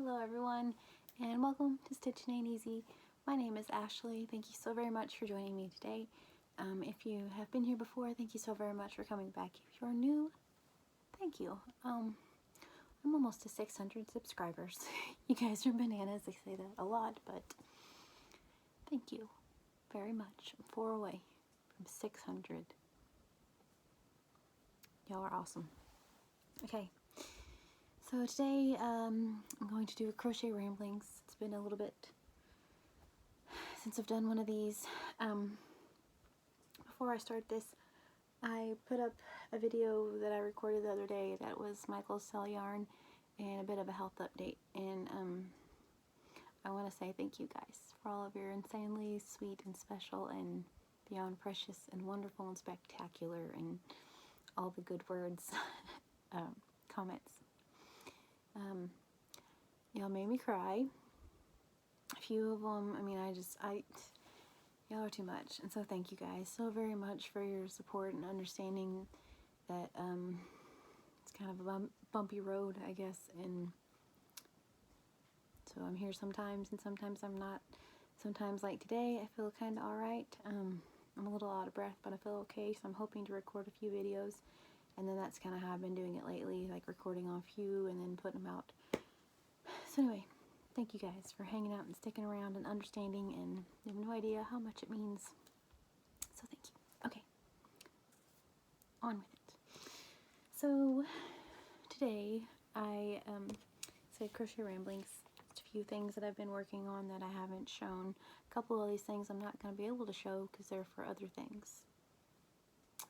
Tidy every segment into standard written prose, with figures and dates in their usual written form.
Hello everyone, and welcome to Stitching Ain't Easy. My name is Ashley. Thank you so very much for joining me today. If you have been here before, thank you so very much for coming back. If you're new, thank you. I'm almost to 600 subscribers. You guys are bananas. I say that a lot, but thank you very much. I'm 4 away from 600. Y'all are awesome. Okay. So today I'm going to do a Crochet Ramblings. It's been a little bit since I've done one of these. Before I start this, I put up a video that I recorded the other day that was Michael's Sell Yarn and a bit of a health update. And I want to say thank you guys for all of your insanely sweet and special and beyond precious and wonderful and spectacular and all the good words comments. Y'all made me cry. A few of them, y'all are too much. And so thank you guys so very much for your support and understanding that it's kind of a bumpy road, I guess. And so I'm here sometimes and sometimes I'm not. Sometimes, like today, I feel kind of alright. I'm a little out of breath, but I feel okay. So I'm hoping to record a few videos. And then that's kind of how I've been doing it lately, like recording off few and then putting them out. So anyway, thank you guys for hanging out and sticking around and understanding, and you have no idea how much it means. So thank you. Okay, on with it. So today I said Crochet Ramblings. Just a few things that I've been working on that I haven't shown. A couple of these things I'm not going to be able to show because they're for other things.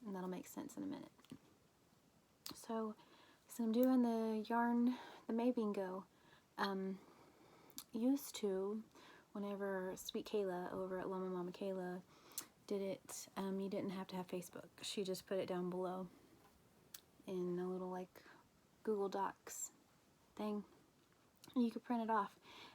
And that'll make sense in a minute. So I'm doing the yarn, the May Bingo. Used to, whenever Sweet Kayla over at Llama Mama Kayla did it, you didn't have to have Facebook. She just put it down below in a little like Google Docs thing. You could print it off.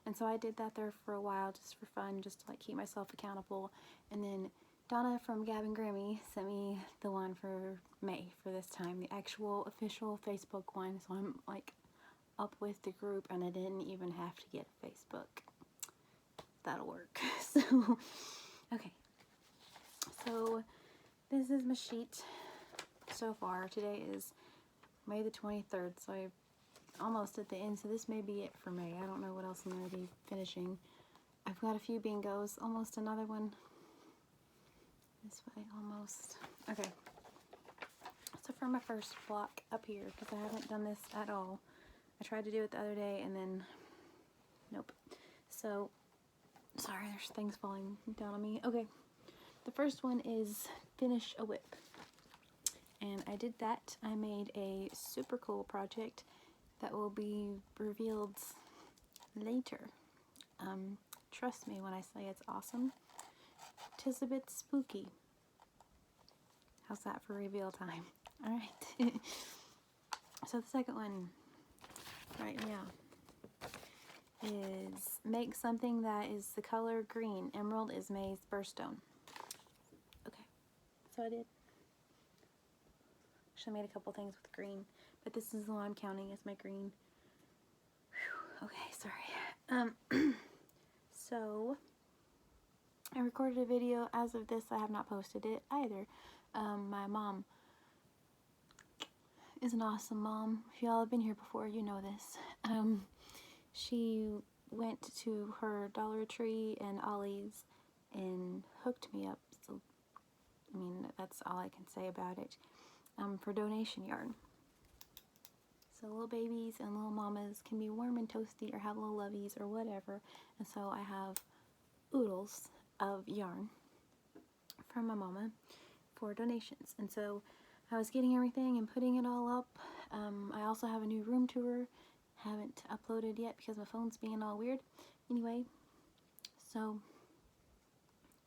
And so I did that there for a while just for fun, just to like keep myself accountable. And then Donna from Gab and Grammy sent me the one for May for this time, the actual official Facebook one. So I'm like up with the group and I didn't even have to get Facebook. That'll work. So, okay. So this is my sheet so far. Today is May the 23rd, so I'm almost at the end. So this may be it for May. I don't know what else I'm going to be finishing. I've got a few bingos, almost another one. This way, almost. Okay. So for my first block up here, because I haven't done this at all. I tried to do it the other day and then, nope. So, sorry, there's things falling down on me. Okay. The first one is Finish a Whip. And I did that. I made a super cool project that will be revealed later. Trust me when I say it's awesome. 'Tis a bit spooky. How's that for reveal time? Alright. So the second one right now is make something that is the color green. Emerald is May's Birthstone. Okay. So I did. Actually I made a couple things with green, but this is the one I'm counting as my green. Whew. Okay, sorry. So I recorded a video. As of this, I have not posted it either. My mom is an awesome mom. If y'all have been here before, you know this. She went to her Dollar Tree and Ollie's and hooked me up. So, I mean, that's all I can say about it. For donation yarn. So little babies and little mamas can be warm and toasty or have little loveys or whatever. And so I have oodles of yarn from my mama for donations. And so I was getting everything and putting it all up. I also have a new room tour. Haven't uploaded yet because my phone's being all weird. Anyway, so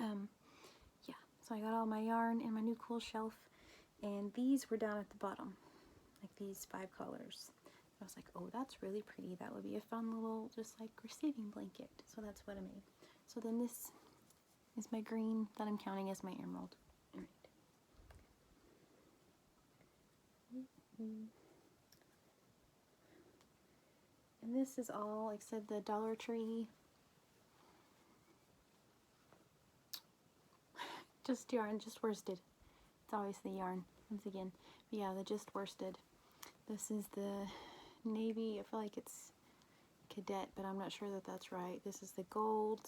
yeah. So I got all my yarn in my new cool shelf, and these were down at the bottom, like these 5 colors. I was like, oh, that's really pretty. That would be a fun little, just like receiving blanket. So that's what I made. So then this is my green that I'm counting as my emerald. All right. And this is all, like I said, the Dollar Tree. Just yarn, just worsted. It's always the yarn, once again. But yeah, the just worsted. This is the navy, I feel like it's cadet, but I'm not sure that that's right. This is the gold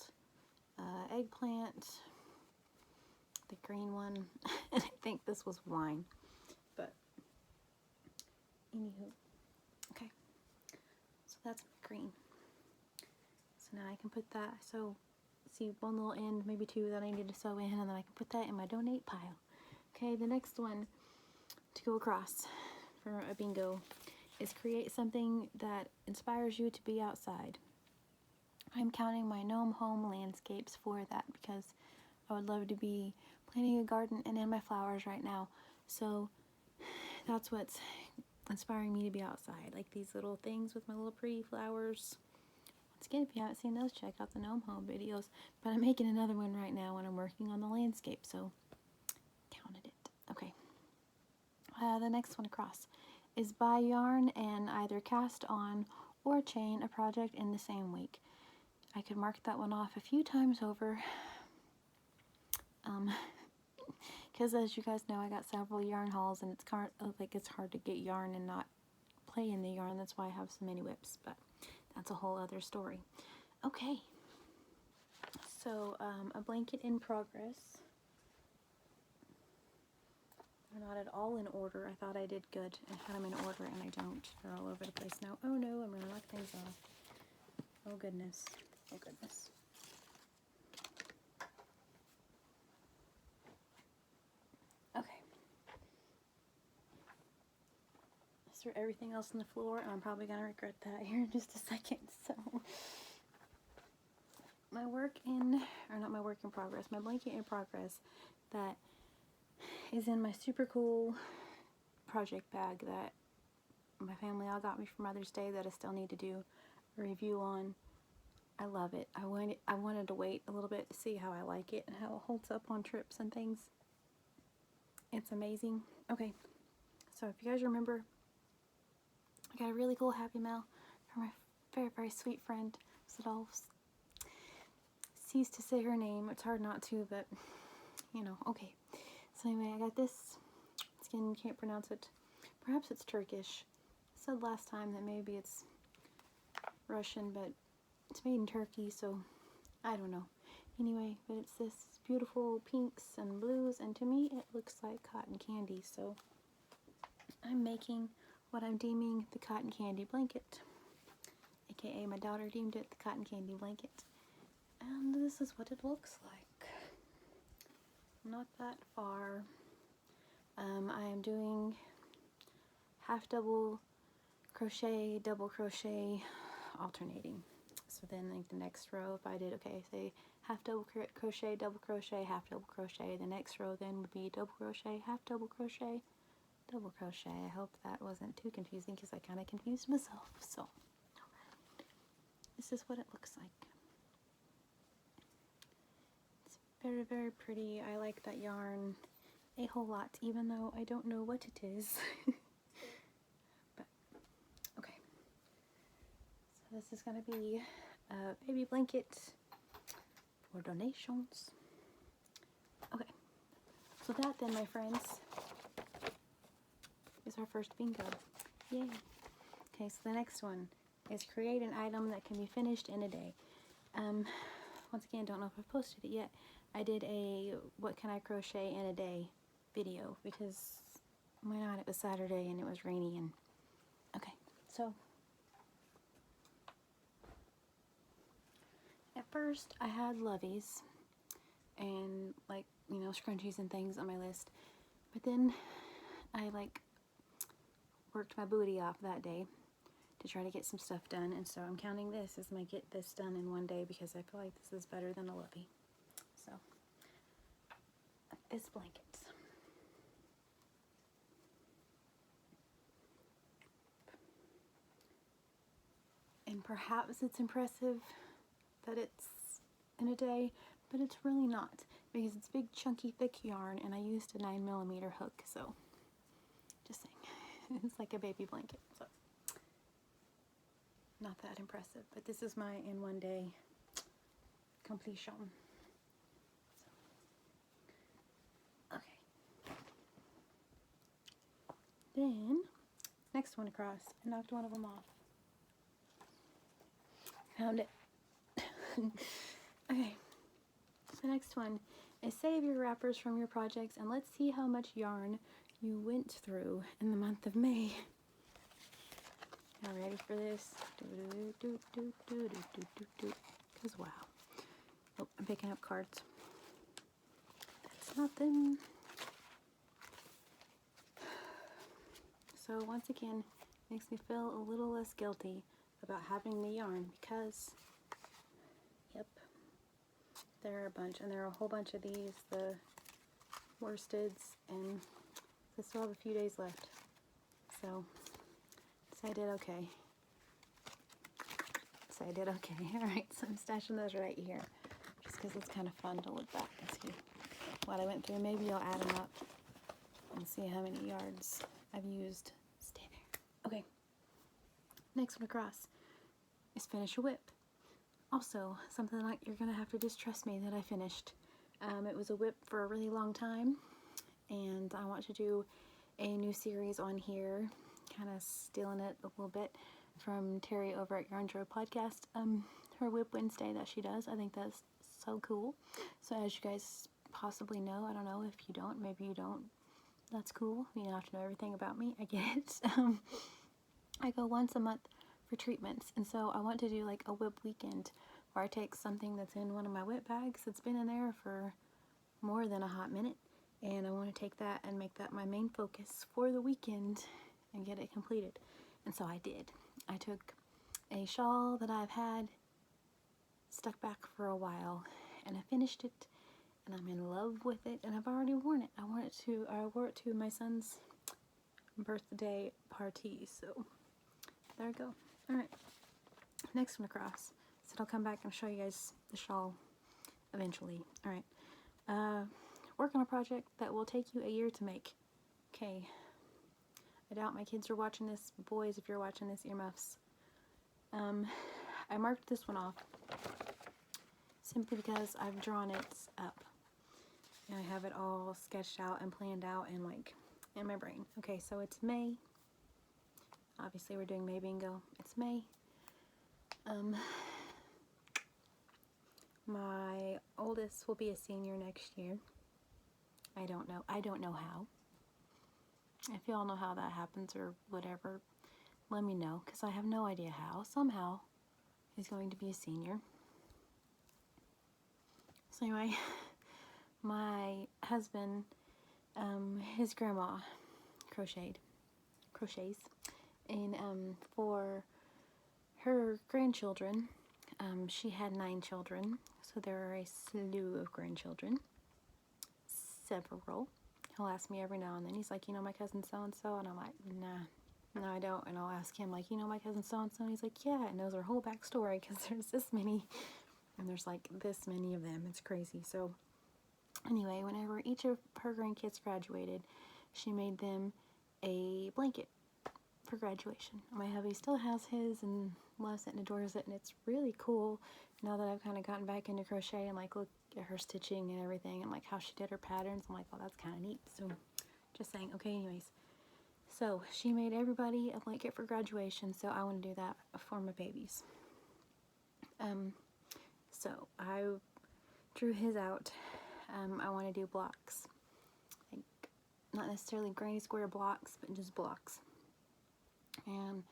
eggplant, the green one, and I think this was wine. But anywho, okay. So that's my green. So now I can put that, so see one little end, maybe two that I need to sew in, and then I can put that in my donate pile. Okay, the next one to go across for a bingo is create something that inspires you to be outside. I'm counting my gnome home landscapes for that because I would love to be planting a garden and in my flowers right now. So that's what's inspiring me to be outside, like these little things with my little pretty flowers. Once again, if you haven't seen those, check out the gnome home videos. But I'm making another one right now when I'm working on the landscape, so counted it. Okay. The next one across is buy yarn and either cast on or chain a project in the same week. I could mark that one off a few times over, because as you guys know, I got several yarn hauls, and it's hard to get yarn and not play in the yarn. That's why I have so many whips, but that's a whole other story. Okay, so a blanket in progress. They're not at all in order. I thought I did good and had them in order, and I don't. They're all over the place now. Oh no, I'm gonna knock things off. Oh goodness. Oh goodness. Okay. I threw everything else on the floor, and I'm probably gonna regret that here in just a second. So my work in, or not my work in progress, my blanket in progress that is in my super cool project bag that my family all got me for Mother's Day that I still need to do a review on. I love it. I wanted to wait a little bit to see how I like it and how it holds up on trips and things. It's amazing. Okay, so if you guys remember, I got a really cool Happy Mail from my very, very sweet friend. So I'll cease to say her name. It's hard not to, but you know, okay. So anyway, I got this. Again, can't pronounce it. Perhaps it's Turkish. I said last time that maybe it's Russian, but it's made in Turkey, so I don't know. Anyway, but it's this beautiful pinks and blues, and to me it looks like cotton candy, so I'm making what I'm deeming the cotton candy blanket, aka my daughter deemed it the cotton candy blanket, and this is what it looks like. Not that far. I am doing half double crochet, double crochet, alternating. So then like the next row, if I did, okay, say half double crochet, double crochet, half double crochet, the next row then would be double crochet, half double crochet, double crochet. I hope that wasn't too confusing because I kind of confused myself. So this is what it looks like. It's very, very pretty. I like that yarn a whole lot, even though I don't know what it is. But okay, so this is going to be a baby blanket for donations. Okay, so that then, my friends, is our first bingo. Yay! Okay, so the next one is create an item that can be finished in a day. Once again, don't know if I've posted it yet. I did a what can I crochet in a day video because why not? It was Saturday and it was rainy, and okay, so at first I had loveys and like, you know, scrunchies and things on my list, but then I like worked my booty off that day to try to get some stuff done, and so I'm counting this as my get this done in one day because I feel like this is better than a lovey. So it's blankets. And perhaps it's impressive that it's in a day, but it's really not because it's big, chunky, thick yarn, and I used a 9mm hook, so just saying. It's like a baby blanket. So not that impressive, but this is my in one day completion. So, okay. Then, next one across, I knocked one of them off. Found it. Okay. The next one is save your wrappers from your projects and let's see how much yarn you went through in the month of May. Y'all ready for this? Because wow. Oh, I'm picking up cards. That's nothing. So once again, makes me feel a little less guilty about having the yarn because, yep, there are a bunch, and there are a whole bunch of these, the worsteds, and I still have a few days left. So I did okay. Alright, so I'm stashing those right here, just because it's kind of fun to look back and see what I went through. Maybe I'll add them up and see how many yards I've used. Stay there. Okay, next one across is finish a whip. Also, something like you're gonna have to just trust me that I finished. It was a whip for a really long time, and I want to do a new series on here, kind of stealing it a little bit from Terry over at Yarn Joy Podcast. Her Whip Wednesday that she does, I think that's so cool. So as you guys possibly know, I don't know if you don't, maybe you don't, that's cool. You don't have to know everything about me, I get it. I go once a month for treatments, and so I want to do like a whip weekend where I take something that's in one of my whip bags that's been in there for more than a hot minute, and I want to take that and make that my main focus for the weekend and get it completed. And so I did. I took a shawl that I've had stuck back for a while, and I finished it, and I'm in love with it, and I've already worn it. I wore it to my son's birthday party, so there I go. Alright, next one across. So I'll come back and show you guys the shawl eventually. Alright, work on a project that will take you a year to make. Okay, I doubt my kids are watching this. Boys, if you're watching this, earmuffs. I marked this one off simply because I've drawn it up. And I have it all sketched out and planned out and like in my brain. Okay, so it's May. Obviously we're doing May bingo. It's May. My oldest will be a senior next year. I don't know how. If y'all know how that happens or whatever, let me know, because I have no idea how. Somehow he's going to be a senior. So anyway, my husband, his grandma crochets, and for her grandchildren, she had 9 children, so there are a slew of grandchildren, several. He'll ask me every now and then, he's like, you know my cousin so-and-so, and I'm like, nah, no I don't, and I'll ask him, like, you know my cousin so-and-so, and he's like, yeah, and knows her whole backstory, because there's this many, and there's like this many of them, it's crazy. So anyway, whenever each of her grandkids graduated, she made them a blanket for graduation. My hubby still has his and loves it and adores it, and it's really cool now that I've kind of gotten back into crochet and like look at her stitching and everything and like how she did her patterns. I'm like, well, that's kind of neat. So just saying. Okay, anyways, so she made everybody a blanket for graduation, so I want to do that for my babies. So I drew his out. I want to do blocks, like not necessarily granny square blocks, but just blocks. And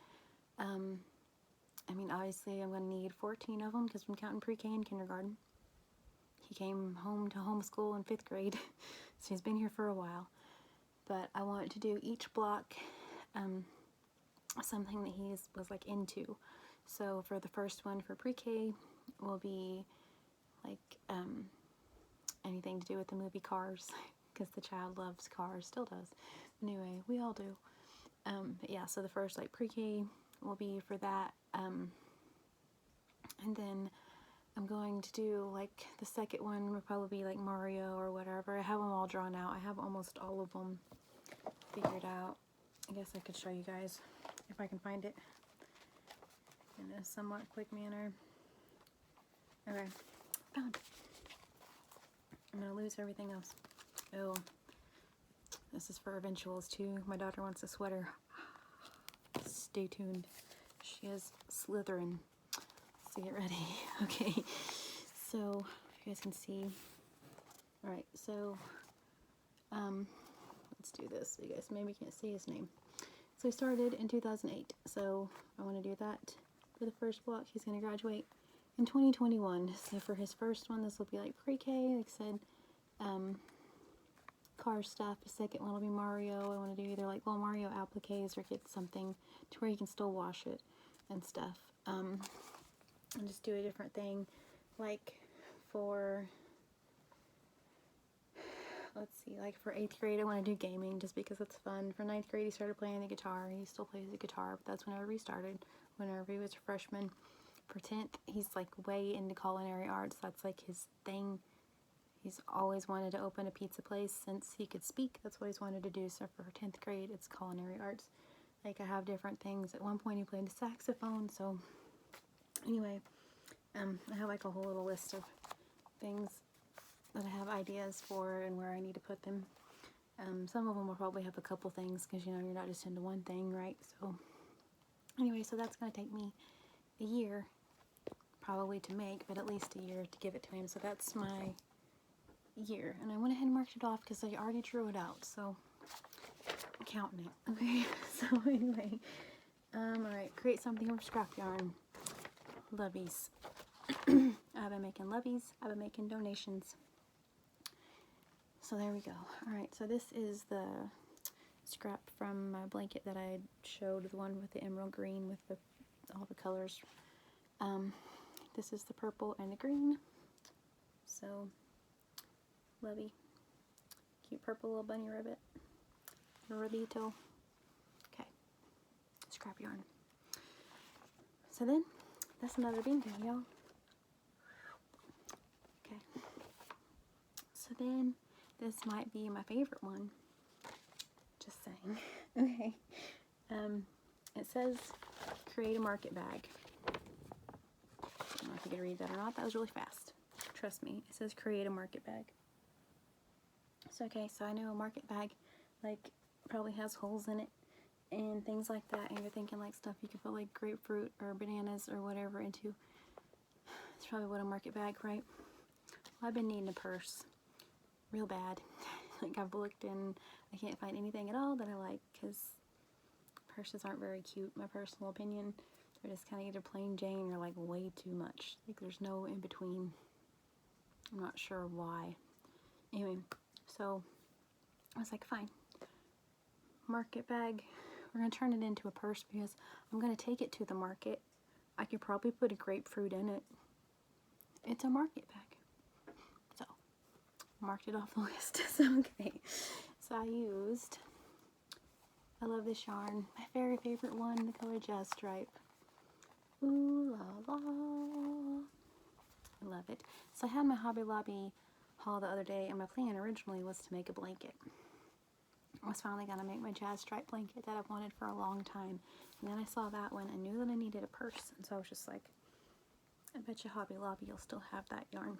I mean, obviously I'm going to need 14 of them because I'm counting pre-K and kindergarten. He came home to homeschool in 5th grade, so he's been here for a while. But I want to do each block something that he was like into. So for the first one for pre-K will be like anything to do with the movie Cars, because the child loves cars, still does. Anyway, we all do. But yeah, so the first like pre-K will be for that, and then I'm going to do like the second one will probably be like Mario or whatever. I have them all drawn out. I have almost all of them figured out. I guess I could show you guys if I can find it. in a somewhat quick manner. Okay, found. I'm gonna lose everything else. Oh, this is for eventuals too. My daughter wants a sweater. Stay tuned. She is Slytherin. So get ready. Okay, so if you guys can see. All right, so let's do this so you guys maybe can't see his name. So he started in 2008. So I want to do that for the first block. He's going to graduate in 2021. So for his first one, this will be like pre-K, like I said, car stuff. The second one will be Mario. I want to do either like little Mario appliques or get something to where you can still wash it and stuff. And just do a different thing. Like for, let's see, like for 8th grade, I want to do gaming just because it's fun. For 9th grade, he started playing the guitar. He still plays the guitar, but that's whenever he started, whenever he was a freshman. For 10th, he's like way into culinary arts. That's like his thing. He's always wanted to open a pizza place since he could speak. That's what he's wanted to do. So for 10th grade, it's culinary arts. Like I have different things. At one point, he played the saxophone. So anyway, I have like a whole little list of things that I have ideas for and where I need to put them. Some of them will probably have a couple things because, you know, you're not just into one thing, right? So anyway, so that's going to take me a year probably to make, but at least a year to give it to him. So that's my year. And I went ahead and marked it off because I already drew it out. So I'm counting it. Okay, so anyway, alright, create something from scrap yarn. Loveys. I've been making loveys. I've been making donations. So there we go. Alright, so this is the scrap from my blanket that I showed, the one with the emerald green with all the colors. This is the purple and the green. So, lovey. Cute purple little bunny ribbit. Ribbito. Okay. Scrap yarn. So then, that's another bingo, y'all. Okay. So then, this might be my favorite one. Just saying. Okay. It says, create a market bag. I don't know if you can read that or not. That was really fast. Trust me. It says, create a market bag. So, okay, so I know a market bag, like, probably has holes in it and things like that. And you're thinking, like, stuff you could put, like, grapefruit or bananas or whatever into. It's probably what a market bag, right? Well, I've been needing a purse real bad. Like, I've looked and I can't find anything at all that I like because purses aren't very cute, my personal opinion. They're just kind of either plain Jane or like way too much. Like there's no in between. I'm not sure why. Anyway, so I was like, fine. Market bag. We're going to turn it into a purse because I'm going to take it to the market. I could probably put a grapefruit in it. It's a market bag. So, marked it off the list. So, okay. So I love this yarn. My very favorite one, the color Jazz Stripe. Ooh la la. I love it. So I had my Hobby Lobby haul the other day, and my plan originally was to make a blanket. I was finally going to make my Jazz Stripe blanket that I've wanted for a long time. And then I saw that one and knew that I needed a purse. And so I was just like, I bet you Hobby Lobby you'll still have that yarn.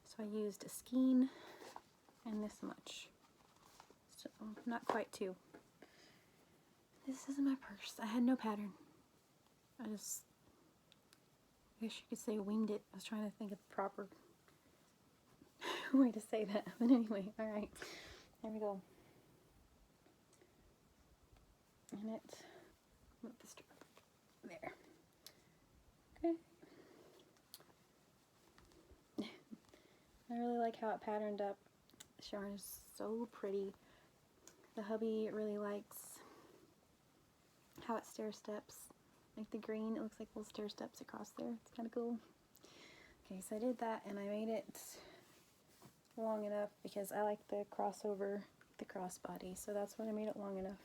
So I used a skein and this much. So not quite two. This is my purse. I had no pattern. I guess you could say winged it. I was trying to think of the proper way to say that. But anyway, alright. There we go. And it, move the strip. There. Okay. I really like how it patterned up. This yarn is so pretty. The hubby really likes how it stair steps. Like the green, it looks like little stair steps across there. It's kind of cool. Okay, so I did that and I made it long enough because I like the crossover, the crossbody. So that's when I made it long enough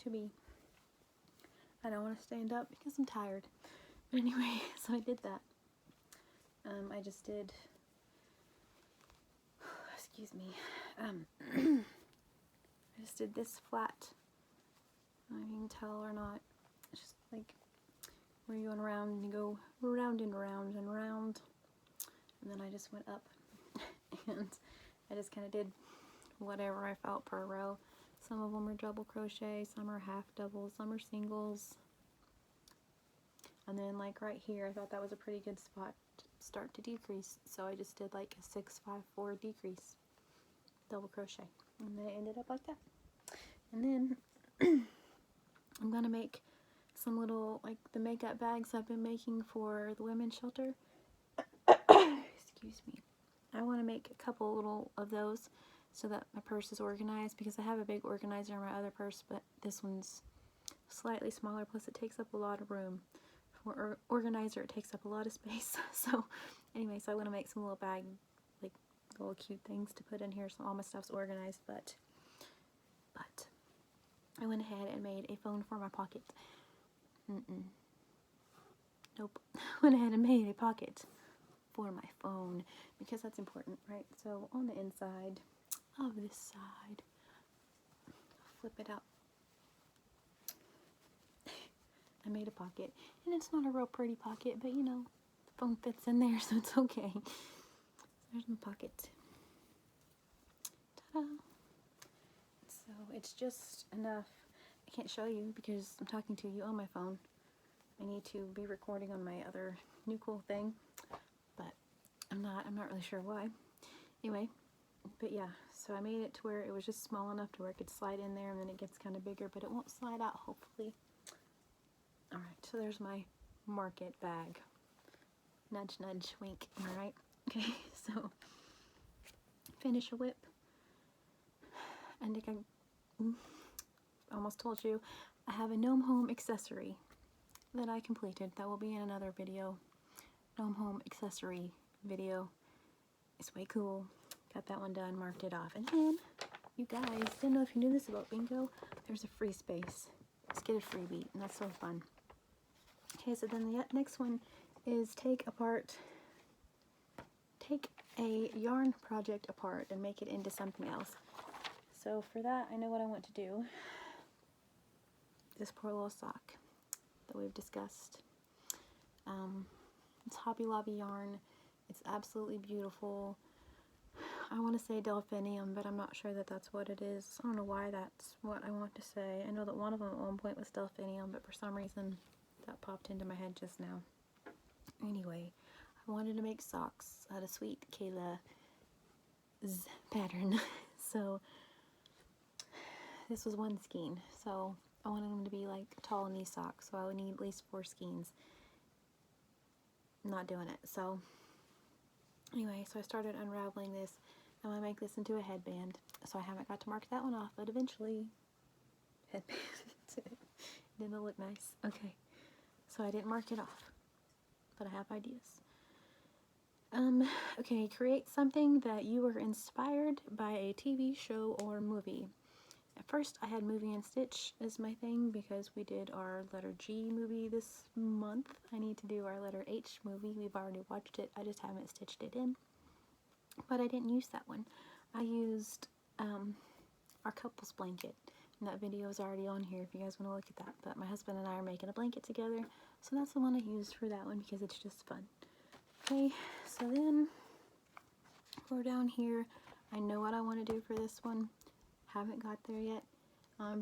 to be. I don't want to stand up because I'm tired. But anyway, so I did that. I just did, excuse me, I just did this flat. I don't know if you can tell or not. It's just like where you went around and you go round and round and round. And then I just went up and I just kind of did whatever I felt per row. Some of them are double crochet, some are half doubles, some are singles. And then like right here, I thought that was a pretty good spot to start to decrease. So I just did like a 6, 5, 4 decrease, double crochet. And then it ended up like that. And then I'm gonna make some little, like the makeup bags I've been making for the women's shelter. Excuse me. I want to make a couple little of those so that my purse is organized, because I have a big organizer in my other purse, but this one's slightly smaller, plus it takes up a lot of room. For organizer, it takes up a lot of space. So anyway, so I want to make some little bag, like little cute things to put in here so all my stuff's organized, but I went ahead and made a phone for my pocket. Nope. Went ahead and made a pocket for my phone, because that's important, right? So on the inside of this side, flip it out. I made a pocket, and it's not a real pretty pocket, but you know, the phone fits in there, so it's okay. There's my pocket. Ta-da! So it's just enough. I can't show you because I'm talking to you on my phone. I need to be recording on my other new cool thing, but I'm not really sure why. Anyway, but yeah, so I made it to where it was just small enough to where it could slide in there, and then it gets kind of bigger, but it won't slide out, hopefully. Alright, so there's my market bag. Nudge, nudge, wink. Alright, okay, so finish a whip. And like I almost told you, I have a gnome home accessory that I completed. That will be in another video. Gnome home accessory video. It's way cool. Got that one done, marked it off. And then, you guys, didn't know if you knew this about bingo, there's a free space. Let's get a freebie, and that's so fun. Okay, so then the next one is take a yarn project apart and make it into something else. So for that, I know what I want to do. This poor little sock that we've discussed. It's Hobby Lobby yarn. It's absolutely beautiful. I want to say delphinium, but I'm not sure that that's what it is. I don't know why that's what I want to say. I know that one of them at one point was delphinium, but for some reason that popped into my head just now. Anyway, I wanted to make socks out of Sweet Kayla's pattern. So this was one skein. So I wanted them to be like tall knee socks, so I would need at least 4 skeins. I'm not doing it. So anyway, so I started unraveling this. I want to make this into a headband. So I haven't got to mark that one off, but eventually, headband. Didn't it look nice? Okay. So I didn't mark it off, but I have ideas. Okay, create something that you were inspired by a TV show or movie. At first, I had Movie and Stitch as my thing because we did our letter G movie this month. I need to do our letter H movie. We've already watched it. I just haven't stitched it in. But I didn't use that one. I used our couples blanket. And that video is already on here if you guys want to look at that. But my husband and I are making a blanket together. So that's the one I used for that one because it's just fun. Okay, so then we're down here. I know what I want to do for this one. Haven't got there yet.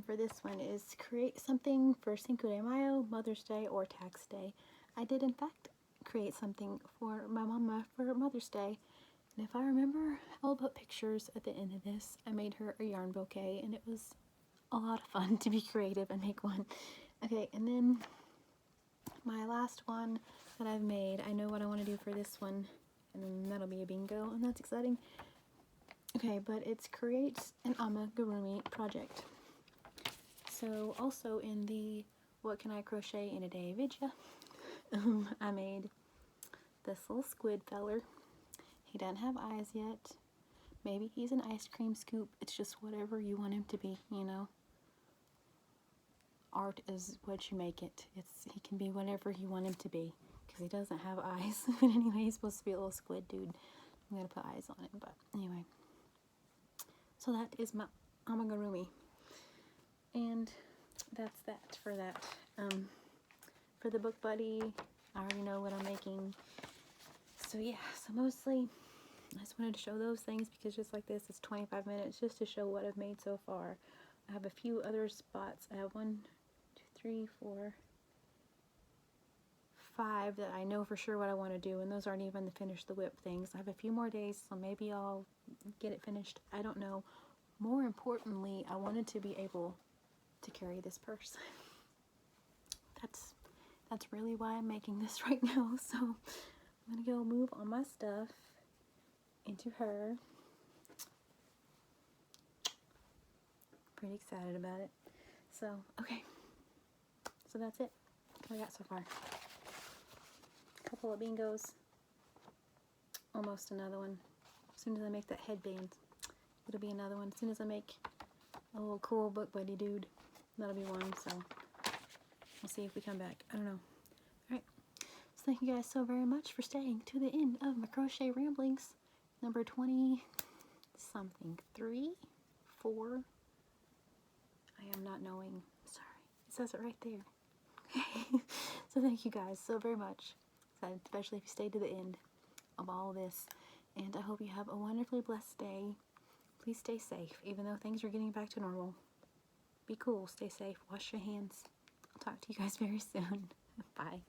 For this one is create something for Cinco de Mayo, Mother's Day, or Tax Day. I did in fact create something for my mama for Mother's Day. And if I remember, I'll put pictures at the end of this. I made her a yarn bouquet and it was a lot of fun to be creative and make one. Okay, and then my last one that I've made, I know what I want to do for this one, and then that'll be a bingo, and that's exciting. Okay, but it's create an amigurumi project. So also in the what can I crochet in a day video, I made this little squid feller. He doesn't have eyes yet. Maybe he's an ice cream scoop. It's just whatever you want him to be, you know. Art is what you make it. He can be whatever you want him to be because he doesn't have eyes. But anyway, he's supposed to be a little squid dude. I'm gonna put eyes on him, but anyway. So that is my amigurumi, and that's that for that for the book buddy. I already know what I'm making. So yeah, so mostly I just wanted to show those things because just like this, it's 25 minutes just to show what I've made so far. I have a few other spots. I have 1, 2, 3, 4, 5 that I know for sure what I want to do, and those aren't even the finish the whip things. I have a few more days, so maybe I'll get it finished. I don't know. More importantly, I wanted to be able to carry this purse. That's really why I'm making this right now. So I'm gonna go move all my stuff into her. Pretty excited about it. So okay, so that's it. What I got so far. A couple of bingos. Almost another one. As soon as I make that headband, it'll be another one. As soon as I make a little cool book buddy dude, that'll be one. So we'll see if we come back. I don't know. Alright. So thank you guys so very much for staying to the end of my Crochet Ramblings. Number 20 something. 3? 4? I am not knowing. Sorry. It says it right there. Okay. So thank you guys so very much. Especially if you stayed to the end of all of this. And I hope you have a wonderfully blessed day. Please stay safe, even though things are getting back to normal. Be cool, stay safe, wash your hands. I'll talk to you guys very soon. Bye.